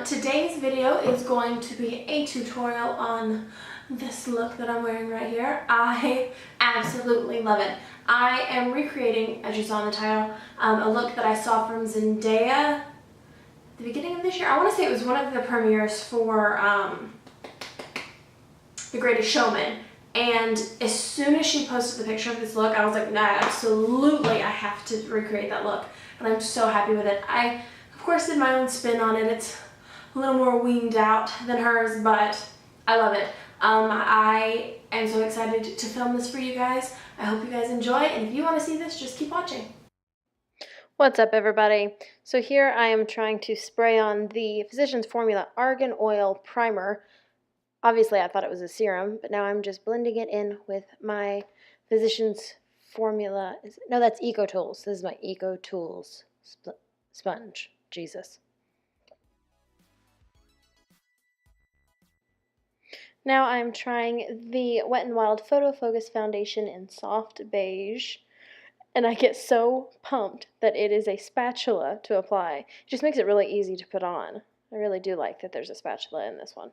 Today's video is going to be a tutorial on this look that I'm wearing right here. I absolutely love it. I am recreating, as you saw in the title, a look that I saw from Zendaya at the beginning of this year. I want to say it was one of the premieres for The Greatest Showman. And as soon as she posted the picture of this look, I was like, nah, absolutely, I have to recreate that look. And I'm so happy with it. I, of course, did my own spin on it. It's a little more winged out than hers, but I love it. I am so excited to film this for you guys. I hope you guys enjoy, and if you want to see this, just keep watching. What's up, everybody? So here I am trying to spray on the Physicians Formula Argan Oil Primer. Obviously, I thought it was a serum, but now I'm just blending it in with my Physicians Formula. No, that's Eco Tools. This is my Eco Tools sponge. Jesus. Now I'm trying the Wet n Wild Photo Focus Foundation in Soft Beige. And I get so pumped that it is a spatula to apply. It just makes it really easy to put on. I really do like that there's a spatula in this one.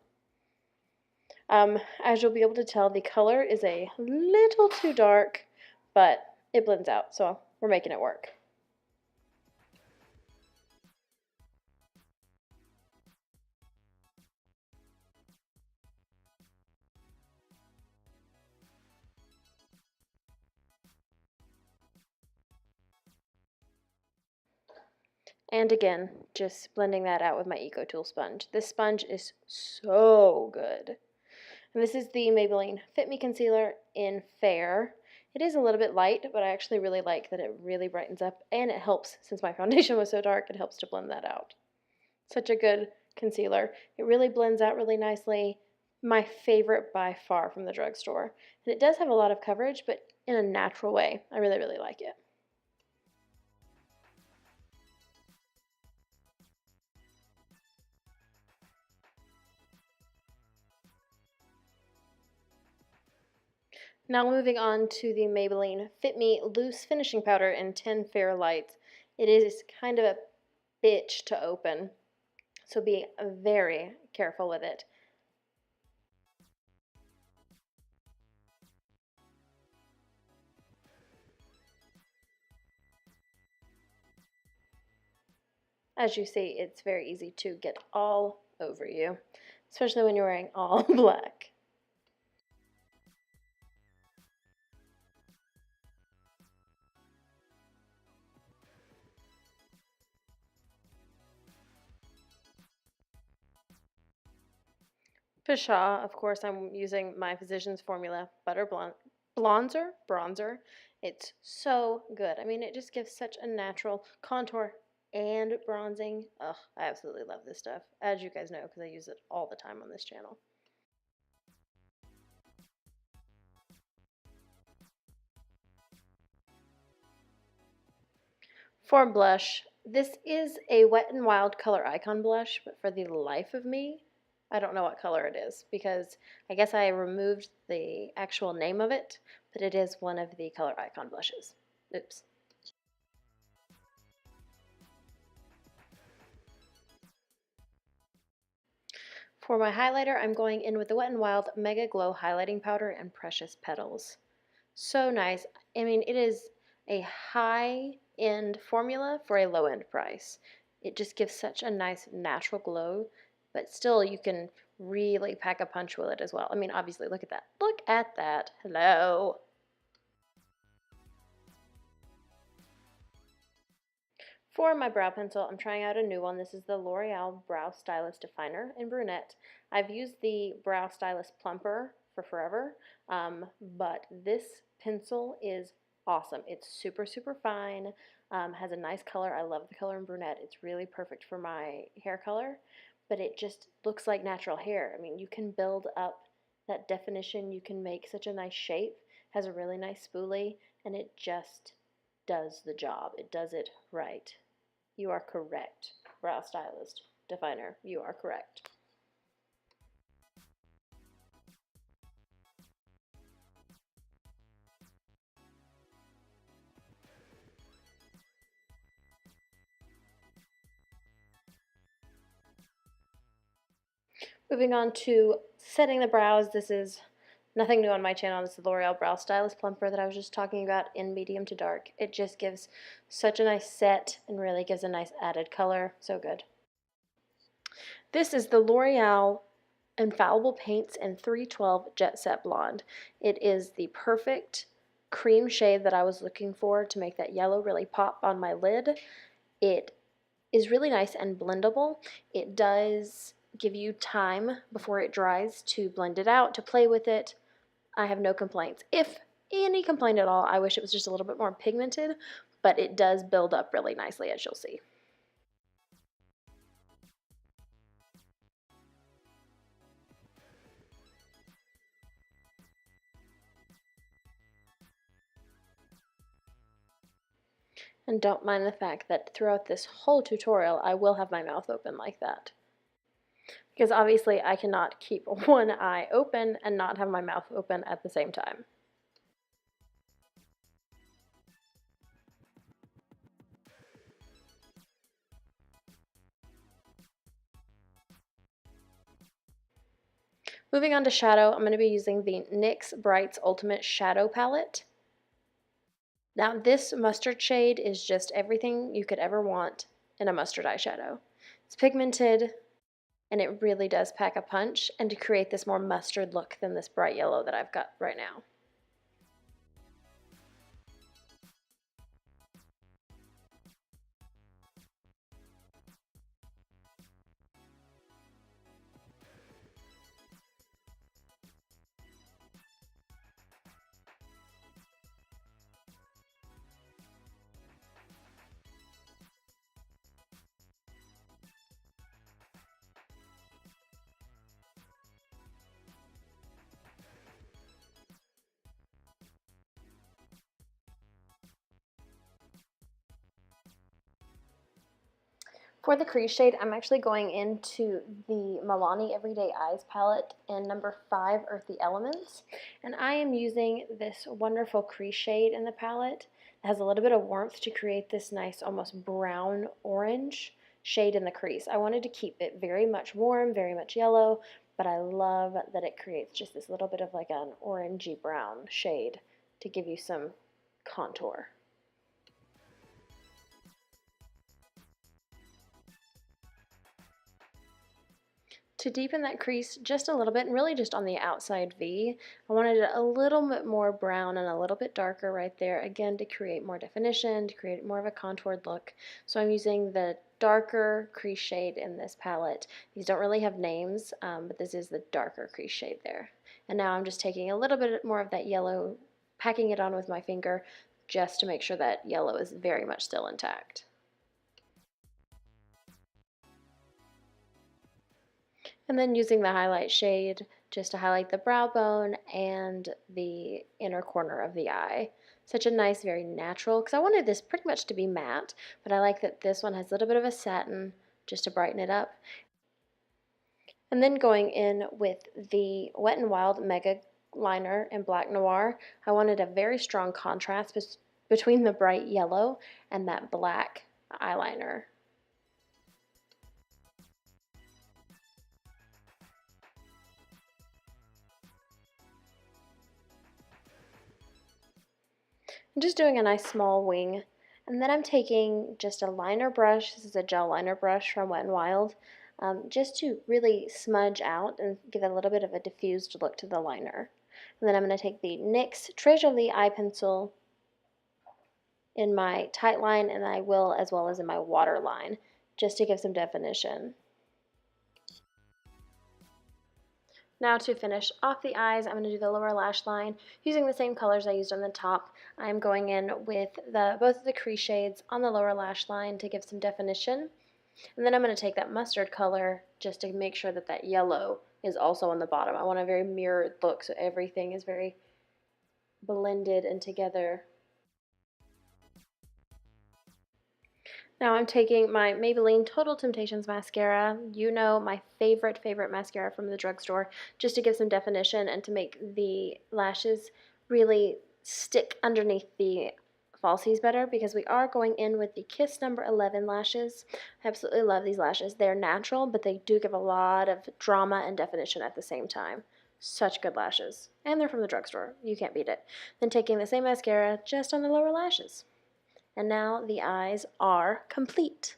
As you'll be able to tell, the color is a little too dark, but it blends out, so we're making it work. And again, just blending that out with my Eco Tool sponge. This sponge is so good. And this is the Maybelline Fit Me Concealer in Fair. It is a little bit light, but I actually really like that it really brightens up, and it helps, since my foundation was so dark, it helps to blend that out. Such a good concealer. It really blends out really nicely. My favorite by far from the drugstore. And it does have a lot of coverage, but in a natural way. I really, really like it. Now moving on to the Maybelline Fit Me Loose Finishing Powder in 10 Fair Lights. It is kind of a bitch to open, so be very careful with it. As you see, it's very easy to get all over you, especially when you're wearing all black. Pshaw, of course, I'm using my Physicians Formula Butter Bronzer. It's so good. I mean, it just gives such a natural contour and bronzing. Ugh, I absolutely love this stuff, as you guys know, because I use it all the time on this channel. For blush, this is a Wet n Wild Color Icon blush, but for the life of me, I don't know what color it is, because I guess I removed the actual name of it, but it is one of the Color Icon blushes. Oops. For my highlighter, I'm going in with the Wet n Wild Mega Glow Highlighting Powder and Precious Petals. So nice. I mean, it is a high-end formula for a low-end price. It just gives such a nice natural glow, but still you can really pack a punch with it as well. I mean, obviously, look at that. Look at that. Hello. For my brow pencil, I'm trying out a new one. This is the L'Oreal Brow Stylist Definer in Brunette. I've used the Brow Stylist Plumper for forever, but this pencil is awesome. It's super, super fine, has a nice color. I love the color in Brunette. It's really perfect for my hair color, but it just looks like natural hair. I mean, you can build up that definition. You can make such a nice shape. Has a really nice spoolie, and it just does the job. It does it right. You are correct, Brow Stylist Definer. You are correct. Moving on to setting the brows, this is nothing new on my channel. This is the L'Oreal Brow Stylist Plumper that I was just talking about in medium to dark. It just gives such a nice set and really gives a nice added color. So good. This is the L'Oreal Infallible Paints in 312 Jet Set Blonde. It is the perfect cream shade that I was looking for to make that yellow really pop on my lid. It is really nice and blendable. It does give you time before it dries to blend it out, to play with it. I have no complaints. If any complaint at all, I wish it was just a little bit more pigmented, but it does build up really nicely, as you'll see. And don't mind the fact that throughout this whole tutorial, I will have my mouth open like that. Because obviously I cannot keep one eye open and not have my mouth open at the same time. Moving on to shadow, I'm going to be using the NYX Brights Ultimate Shadow Palette. Now this mustard shade is just everything you could ever want in a mustard eyeshadow. It's pigmented, and it really does pack a punch and to create this more mustard look than this bright yellow that I've got right now. For the crease shade, I'm actually going into the Milani Everyday Eyes palette in number 5, Earthy Elements. And I am using this wonderful crease shade in the palette. It has a little bit of warmth to create this nice, almost brown orange shade in the crease. I wanted to keep it very much warm, very much yellow, but I love that it creates just this little bit of like an orangey brown shade to give you some contour. To deepen that crease just a little bit, and really just on the outside V, I wanted it a little bit more brown and a little bit darker right there, again to create more definition, to create more of a contoured look. So I'm using the darker crease shade in this palette. These don't really have names, but this is the darker crease shade there. And now I'm just taking a little bit more of that yellow, packing it on with my finger, just to make sure that yellow is very much still intact. And then using the highlight shade just to highlight the brow bone and the inner corner of the eye. Such a nice, very natural, because I wanted this pretty much to be matte, but I like that this one has a little bit of a satin just to brighten it up. And then going in with the Wet n Wild Mega Liner in Black Noir, I wanted a very strong contrast between the bright yellow and that black eyeliner. I'm just doing a nice small wing, and then I'm taking just a liner brush. This is a gel liner brush from Wet n Wild, just to really smudge out and give a little bit of a diffused look to the liner. And then I'm going to take the NYX Treasure Lee eye pencil in my tight line, and I will as well as in my water line, just to give some definition. Now to finish off the eyes, I'm going to do the lower lash line using the same colors I used on the top. I'm going in with both of the crease shades on the lower lash line to give some definition. And then I'm going to take that mustard color just to make sure that that yellow is also on the bottom. I want a very mirrored look so everything is very blended and together. Now I'm taking my Maybelline Total Temptations mascara, you know, my favorite mascara from the drugstore, just to give some definition and to make the lashes really stick underneath the falsies better because we are going in with the Kiss number 11 lashes. I absolutely love these lashes. They're natural, but they do give a lot of drama and definition at the same time. Such good lashes. And they're from the drugstore. You can't beat it. Then taking the same mascara just on the lower lashes. And now the eyes are complete.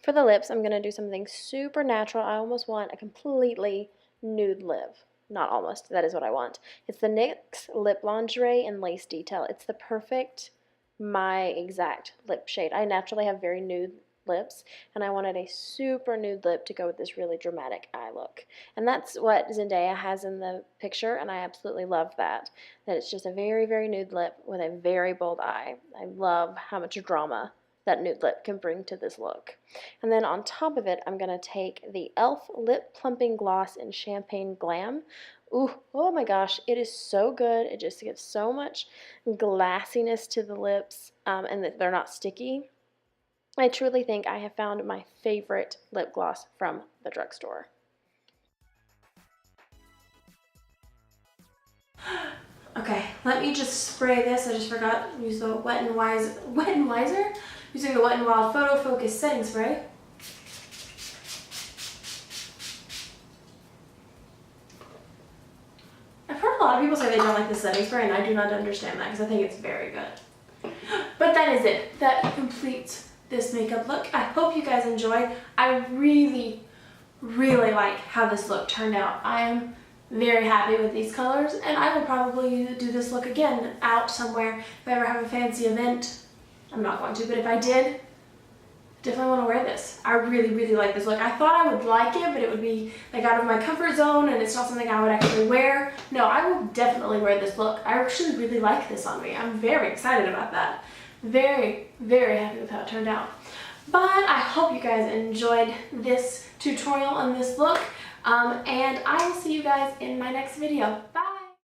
For the lips, I'm going to do something super natural. I almost want a completely nude lip. Not almost, that is what I want. It's the NYX Lip Lingerie in Lace Detail. It's the perfect, my exact lip shade. I naturally have very nude lips, and I wanted a super nude lip to go with this really dramatic eye look. And that's what Zendaya has in the picture, and I absolutely love that. That it's just a very, very nude lip with a very bold eye. I love how much drama that nude lip can bring to this look. And then on top of it, I'm going to take the e.l.f. Lip Plumping Gloss in Champagne Glam. Ooh, oh my gosh, it is so good. It just gives so much glassiness to the lips, and that they're not sticky. I truly think I have found my favorite lip gloss from the drugstore. Okay, let me just spray this. I just forgot to use the Wet n Wiser. Using the Wet n Wild Photo Focus Setting Spray. I've heard a lot of people say they don't like the setting spray, and I do not understand that because I think it's very good. But that is it. That completes this makeup look. I hope you guys enjoyed. I really, really like how this look turned out. I am very happy with these colors, and I will probably do this look again out somewhere if I ever have a fancy event. I'm not going to, but if I did, definitely want to wear this. I really, really like this look. I thought I would like it, but it would be like out of my comfort zone, and it's not something I would actually wear. No, I will definitely wear this look. I actually really like this on me. I'm very excited about that. Very, very happy with how it turned out. But I hope you guys enjoyed this tutorial on this look, and I will see you guys in my next video.